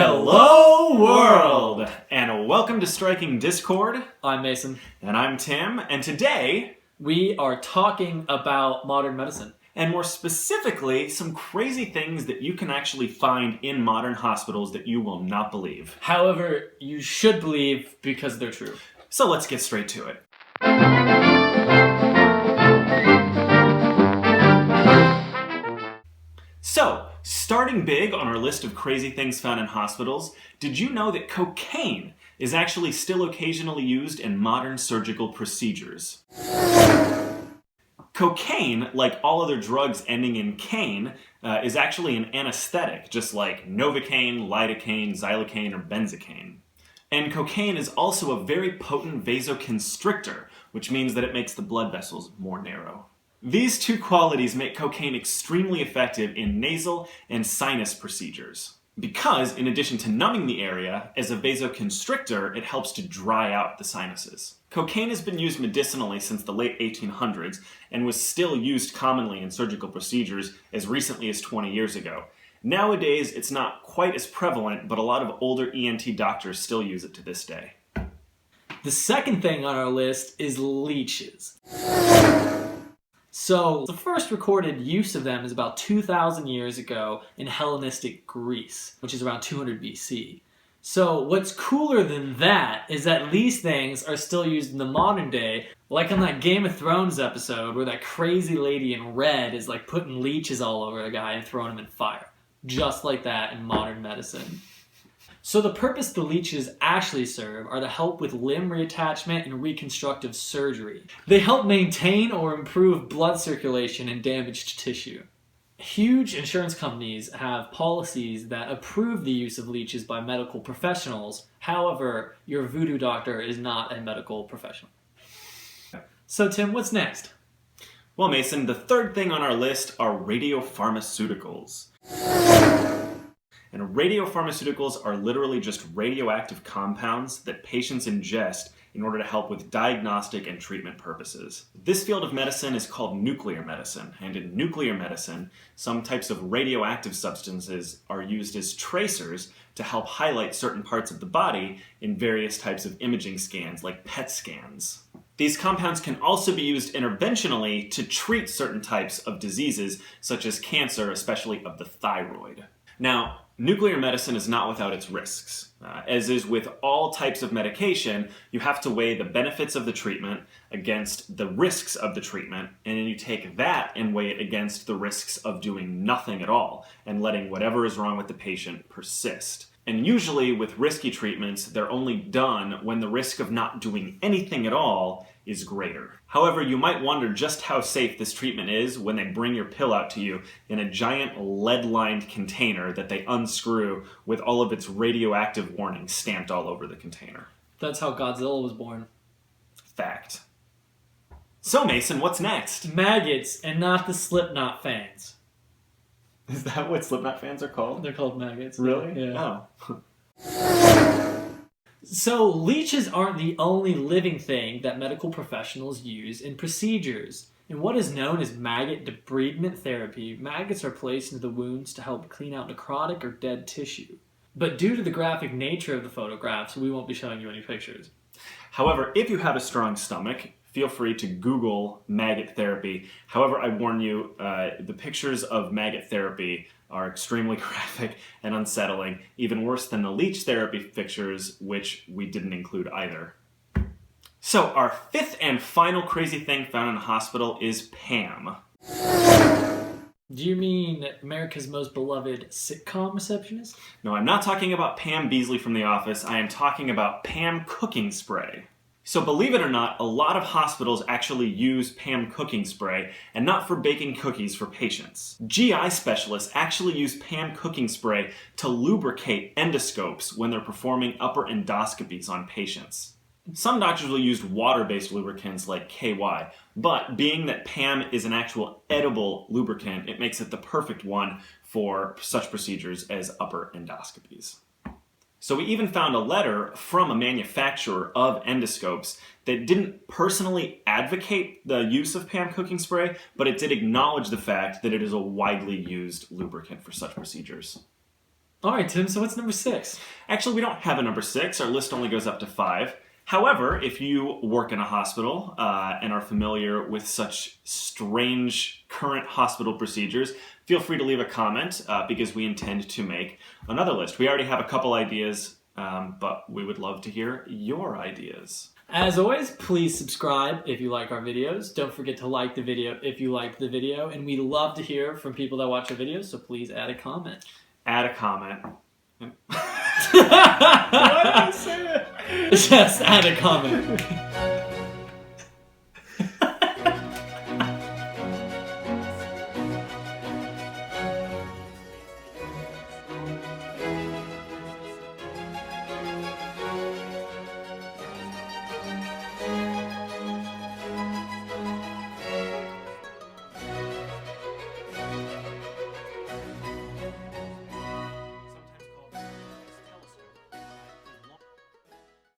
Hello world! And welcome to Striking Discord. I'm Mason. And I'm Tim. And today, we are talking about modern medicine. And more specifically, some crazy things that you can actually find in modern hospitals that you will not believe. However, you should believe because they're true. So let's get straight to it. So, starting big on our list of crazy things found in hospitals, did you know that cocaine is actually still occasionally used in modern surgical procedures? Cocaine, like all other drugs ending in cane, is actually an anesthetic, just like Novocaine, lidocaine, xylocaine, or benzocaine. And cocaine is also a very potent vasoconstrictor, which means that it makes the blood vessels more narrow. These two qualities make cocaine extremely effective in nasal and sinus procedures. Because, in addition to numbing the area, as a vasoconstrictor, it helps to dry out the sinuses. Cocaine has been used medicinally since the late 1800s and was still used commonly in surgical procedures as recently as 20 years ago. Nowadays, it's not quite as prevalent, but a lot of older ENT doctors still use it to this day. The second thing on our list is leeches. So, the first recorded use of them is about 2,000 years ago in Hellenistic Greece, which is around 200 BC. So, what's cooler than that is that these things are still used in the modern day, like on that Game of Thrones episode where that crazy lady in red is like putting leeches all over a guy and throwing him in fire. Just like that in modern medicine. So the purpose the leeches actually serve are to help with limb reattachment and reconstructive surgery. They help maintain or improve blood circulation in damaged tissue. Huge insurance companies have policies that approve the use of leeches by medical professionals. However, your voodoo doctor is not a medical professional. So Tim, what's next? Well, Mason, the third thing on our list are radiopharmaceuticals. And radiopharmaceuticals are literally just radioactive compounds that patients ingest in order to help with diagnostic and treatment purposes. This field of medicine is called nuclear medicine, and in nuclear medicine, some types of radioactive substances are used as tracers to help highlight certain parts of the body in various types of imaging scans, like PET scans. These compounds can also be used interventionally to treat certain types of diseases, such as cancer, especially of the thyroid. Now, nuclear medicine is not without its risks. As is with all types of medication, you have to weigh the benefits of the treatment against the risks of the treatment, and then you take that and weigh it against the risks of doing nothing at all and letting whatever is wrong with the patient persist. And usually with risky treatments, they're only done when the risk of not doing anything at all is greater. However, you might wonder just how safe this treatment is when they bring your pill out to you in a giant lead-lined container that they unscrew with all of its radioactive warnings stamped all over the container. That's how Godzilla was born. Fact. So Mason, what's next? Maggots, and not the Slipknot fans. Is that what Slipknot fans are called? They're called maggots. Really? Yeah. Oh. So, leeches aren't the only living thing that medical professionals use in procedures. In what is known as maggot debridement therapy, maggots are placed into the wounds to help clean out necrotic or dead tissue. But due to the graphic nature of the photographs, we won't be showing you any pictures. However, if you have a strong stomach, feel free to Google maggot therapy. However, I warn you, the pictures of maggot therapy are extremely graphic and unsettling, even worse than the leech therapy pictures, which we didn't include either. So, our fifth and final crazy thing found in a hospital is Pam. Do you mean America's most beloved sitcom receptionist? No, I'm not talking about Pam Beesly from The Office. I am talking about Pam cooking spray. So believe it or not, a lot of hospitals actually use Pam cooking spray, and not for baking cookies for patients. GI specialists actually use Pam cooking spray to lubricate endoscopes when they're performing upper endoscopies on patients. Some doctors will use water-based lubricants like KY, but being that Pam is an actual edible lubricant, it makes it the perfect one for such procedures as upper endoscopies. So we even found a letter from a manufacturer of endoscopes that didn't personally advocate the use of Pam cooking spray, but it did acknowledge the fact that it is a widely used lubricant for such procedures. All right, Tim, so what's number 6? Actually, we don't have a number 6. Our list only goes up to 5. However, if you work in a hospital and are familiar with such strange current hospital procedures, feel free to leave a comment because we intend to make another list. We already have a couple ideas, but we would love to hear your ideas. As always, please subscribe if you like our videos. Don't forget to like the video if you liked the video. And we love to hear from people that watch our videos, so please add a comment. Add a comment. Why did I say it? Just add a comment.